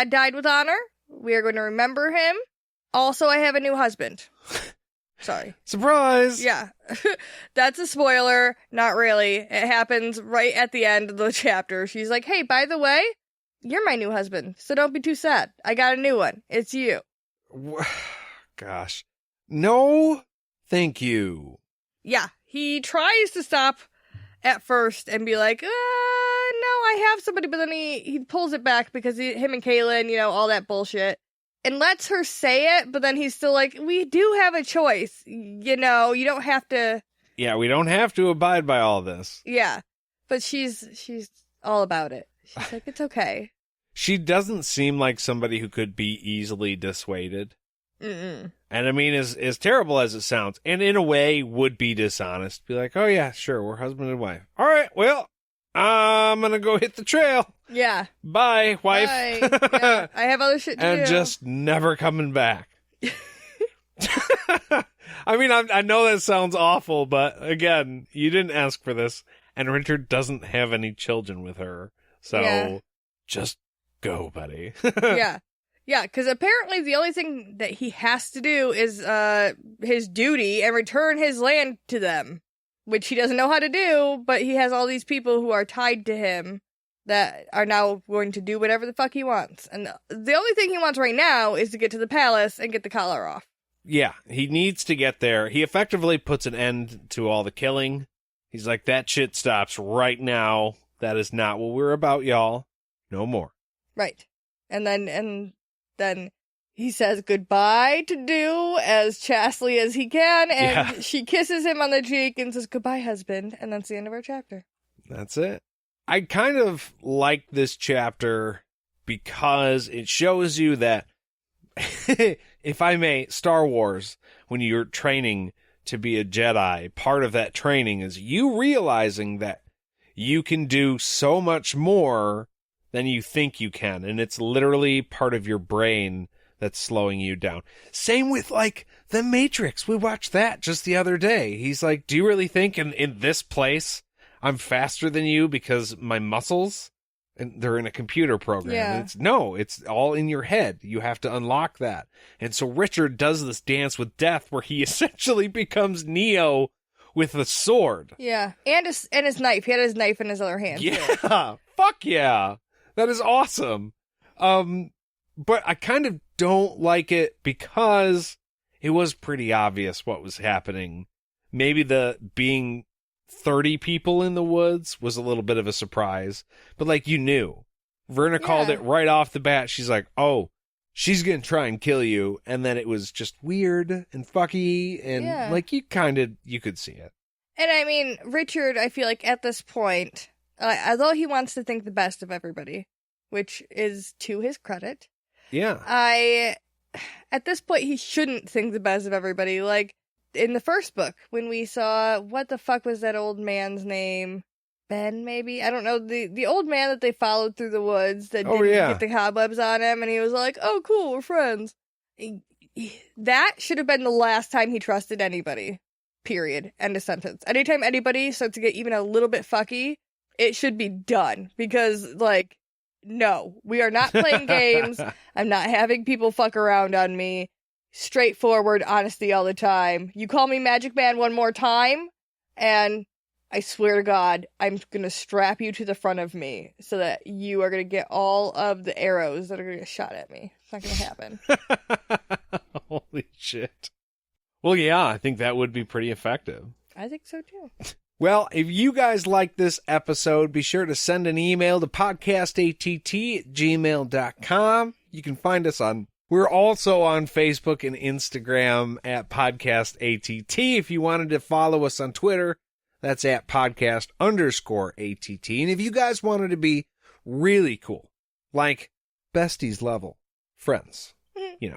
Dad died with honor. We are going to remember him. Also, I have a new husband. Sorry. Surprise! Yeah. That's a spoiler. Not really. It happens right at the end of the chapter. She's like, hey, by the way, you're my new husband, so don't be too sad. I got a new one. It's you. Gosh. No, thank you. Yeah. He tries to stop at first and be like, no, I have somebody, but then he pulls it back because him and Kaylin, all that bullshit. And lets her say it, but then he's still like, we do have a choice. You don't have to. Yeah, we don't have to abide by all this. Yeah. But she's all about it. She's like, it's okay. She doesn't seem like somebody who could be easily dissuaded. Mm-mm. And I mean, as terrible as it sounds, and in a way would be dishonest. Be like, oh yeah, sure, we're husband and wife. All right, well, I'm going to go hit the trail. Yeah. Bye, wife. Bye. Yeah, I have other shit to do. And just never coming back. I mean, I know that sounds awful, but again, you didn't ask for this. And Richard doesn't have any children with her. So just go, buddy. Yeah. Yeah, because apparently the only thing that he has to do is his duty and return his land to them, which he doesn't know how to do, but he has all these people who are tied to him that are now going to do whatever the fuck he wants. And the only thing he wants right now is to get to the palace and get the collar off. Yeah, he needs to get there. He effectively puts an end to all the killing. He's like, that shit stops right now. That is not what we're about, y'all. No more. Right. And then he says goodbye to Do as chastely as he can, and she kisses him on the cheek and says, goodbye, husband. And that's the end of our chapter. That's it. I kind of like this chapter because it shows you that, if I may, Star Wars, when you're training to be a Jedi, part of that training is you realizing that you can do so much more than you think you can. And it's literally part of your brain that's slowing you down. Same with, like, The Matrix. We watched that just the other day. He's like, do you really think in this place I'm faster than you because my muscles? And they're in a computer program. Yeah. It's all in your head. You have to unlock that. And so Richard does this dance with death where he essentially becomes Neo with a sword. Yeah. And his knife. He had his knife in his other hand. Yeah. Fuck yeah. That is awesome. But I kind of don't like it because it was pretty obvious what was happening. Maybe the being 30 people in the woods was a little bit of a surprise, but like, you knew. Verna called it right off the bat. She's like, oh, she's gonna try and kill you. And then it was just weird and fucky, and like, you could see it. And I mean, Richard, I feel like at this point, although he wants to think the best of everybody, which is to his credit, at this point, he shouldn't think the best of everybody. Like, in the first book, when we saw, what the fuck was that old man's name? Ben, maybe? I don't know. The old man that they followed through the woods that didn't get the cobwebs on him, and he was like, oh, cool, we're friends. That should have been the last time he trusted anybody. Period. End of sentence. Anytime anybody starts to get even a little bit fucky, it should be done. Because, like, no, we are not playing games. I'm not having people fuck around on me. Straightforward honesty all the time. You call me Magic Man one more time, and I swear to God, I'm gonna strap you to the front of me so that you are gonna get all of the arrows that are gonna get shot at me. It's not gonna happen. Holy shit. Well, yeah, I think that would be pretty effective. I think so too. Well, if you guys like this episode, be sure to send an email to podcastatt@gmail.com. You can find us we're also on Facebook and Instagram at podcastatt. If you wanted to follow us on Twitter, that's at podcast_ATT. And if you guys wanted to be really cool, like besties level friends, you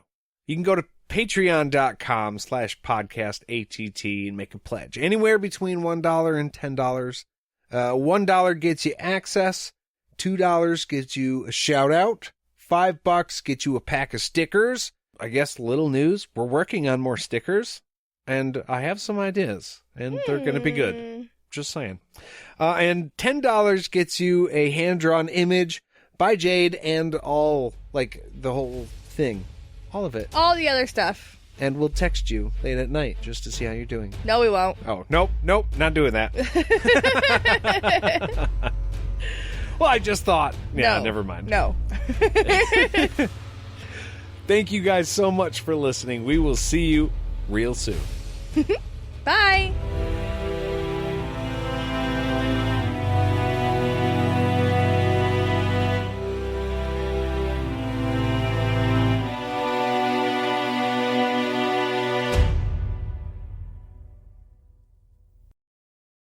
can go to patreon.com/podcastatt and make a pledge. Anywhere between $1 and $10. $1 gets you access. $2 gets you a shout out. $5 gets you a pack of stickers. I guess little news, we're working on more stickers, and I have some ideas, and they're going to be good. Just saying. And $10 gets you a hand-drawn image Bye, Jade, and all, like, the whole thing. All of it. All the other stuff. And we'll text you late at night just to see how you're doing. No, we won't. Oh, nope, not doing that. Well, I just thought. Yeah, no, never mind. No. Thank you guys so much for listening. We will see you real soon. Bye.